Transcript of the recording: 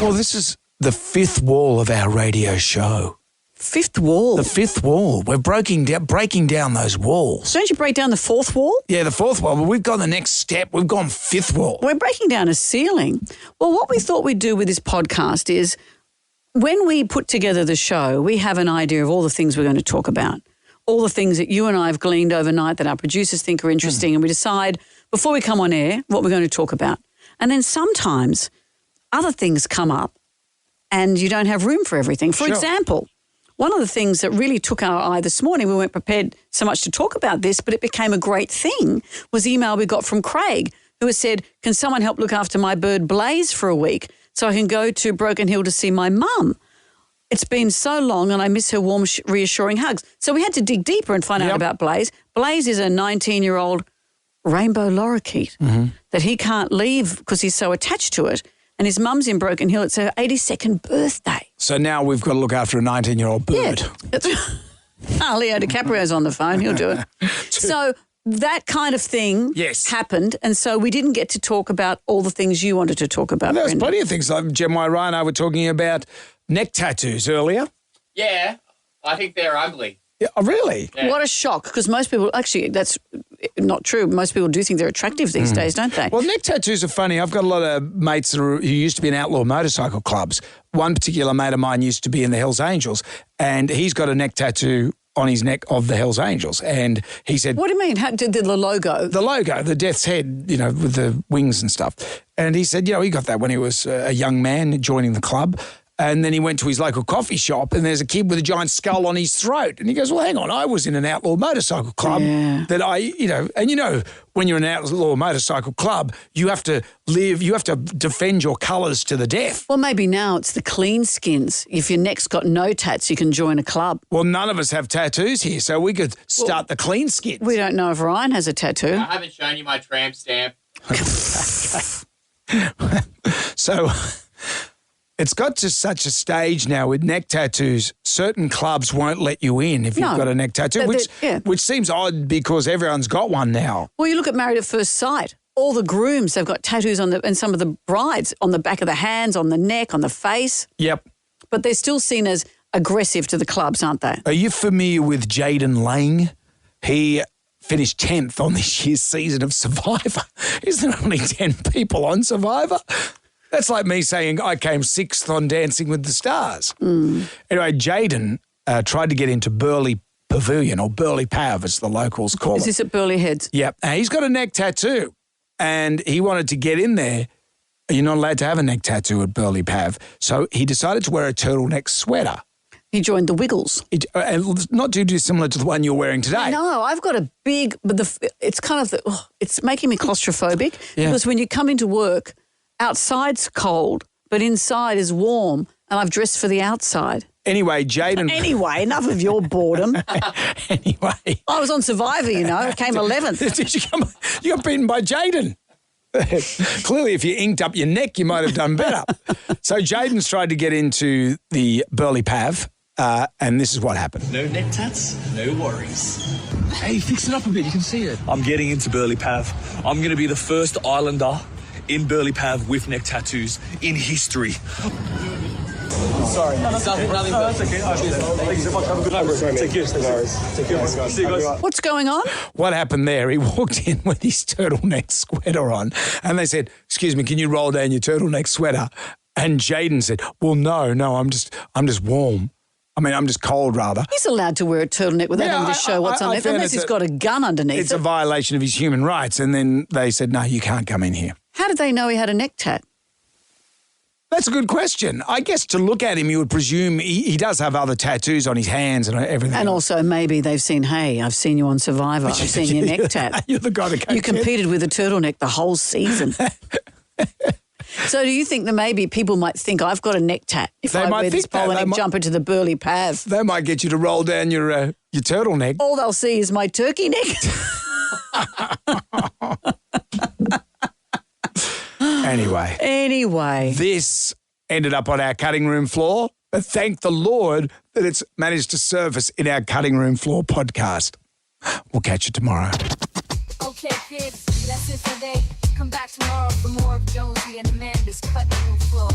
Well, this is the fifth wall of our radio show. Fifth wall? The fifth wall. We're breaking down those walls. Don't you break down the fourth wall? Yeah, the fourth wall. But we've gone the next step. We've gone fifth wall. We're breaking down a ceiling. Well, what we thought we'd do with this podcast is when we put together the show, we have an idea of all the things we're going to talk about, all the things that you and I have gleaned overnight that our producers think are interesting, and we decide before we come on air what we're going to talk about. And then sometimes other things come up and you don't have room for everything. For example, one of the things that really took our eye this morning, we weren't prepared so much to talk about this, but it became a great thing, was the email we got from Craig, who has said, can someone help look after my bird Blaze for a week so I can go to Broken Hill to see my mum? It's been so long and I miss her warm, reassuring hugs. So we had to dig deeper and find out about Blaze. Blaze is a 19-year-old rainbow lorikeet that he can't leave because he's so attached to it. And his mum's in Broken Hill. It's her 82nd birthday. So now we've got to look after a 19-year-old bird. Yeah. Leo DiCaprio's on the phone. He'll do it. So that kind of thing happened. And so we didn't get to talk about all the things you wanted to talk about. There was plenty of things. Like Jem Ryan and I were talking about neck tattoos earlier. Yeah, I think they're ugly. Yeah, oh, really? Yeah. What a shock, because most people, actually, that's not true. Most people do think they're attractive these days, don't they? Well, neck tattoos are funny. I've got a lot of mates who used to be in outlaw motorcycle clubs. One particular mate of mine used to be in the Hells Angels, and he's got a neck tattoo on his neck of the Hells Angels. And he said... What do you mean? How did the logo? The logo, the death's head, with the wings and stuff. And he said, he got that when he was a young man joining the club. And then he went to his local coffee shop and there's a kid with a giant skull on his throat. And he goes, well, hang on, I was in an outlaw motorcycle club that and when you're in an outlaw motorcycle club, you have to defend your colours to the death. Well, maybe now it's the clean skins. If your neck's got no tats, you can join a club. Well, none of us have tattoos here, so we could start the clean skins. We don't know if Ryan has a tattoo. I haven't shown you my tramp stamp. So... It's got to such a stage now with neck tattoos, certain clubs won't let you in if you've got a neck tattoo, which seems odd because everyone's got one now. Well, you look at Married at First Sight. All the grooms have got tattoos and some of the brides on the back of the hands, on the neck, on the face. Yep. But they're still seen as aggressive to the clubs, aren't they? Are you familiar with Jaden Lang? He finished 10th on this year's season of Survivor. Isn't there only 10 people on Survivor? That's like me saying I came 6th on Dancing with the Stars. Anyway, Jaden tried to get into Burleigh Pavilion, or Burleigh Pav as the locals call it. Is this at Burleigh Heads? Yep. He's got a neck tattoo and he wanted to get in there. You're not allowed to have a neck tattoo at Burleigh Pav. So he decided to wear a turtleneck sweater. He joined the Wiggles. Not too dissimilar to the one you're wearing today. No, I've got a big, but it's kind of, it's making me claustrophobic because when you come into work, outside's cold, but inside is warm, and I've dressed for the outside. Anyway, Jaden... Anyway, enough of your boredom. Anyway. I was on Survivor, I came 11th. Did you come... You got beaten by Jaden. Clearly, if you inked up your neck, you might have done better. So Jaden's tried to get into the Burleigh Pav, and this is what happened. No neck tats, no worries. Hey, fix it up a bit, you can see it. I'm getting into Burleigh Pav. I'm going to be the first Islander in Burleigh Pav with neck tattoos in history. Sorry. That's okay. Thank you so much. Have a good night. Take care. Take care. See you guys. What's going on? What happened there? He walked in with his turtleneck sweater on and they said, excuse me, can you roll down your turtleneck sweater? And Jaden said, well, no, I'm just warm. I mean, I'm just cold, rather. He's allowed to wear a turtleneck without having to show what's on it, unless he's got a gun underneath It's a violation of his human rights. And then they said, no, you can't come in here. How did they know he had a neck tat? That's a good question. I guess to look at him, you would presume he does have other tattoos on his hands and everything. And also maybe they've seen, hey, I've seen you on Survivor. I've seen your neck tat. You're the guy that goes. You competed with a turtleneck the whole season. So do you think that maybe people might think I've got a neck tat if I wear this polo neck jumper to the Burleigh Pav? They might get you to roll down your turtleneck. All they'll see is my turkey neck. Anyway. This ended up on our cutting room floor, but thank the Lord that it's managed to surface in our cutting room floor podcast. We'll catch you tomorrow. Okay, kids, that's it for today. Come back tomorrow for more of Jonesy and Amanda's cutting room floor.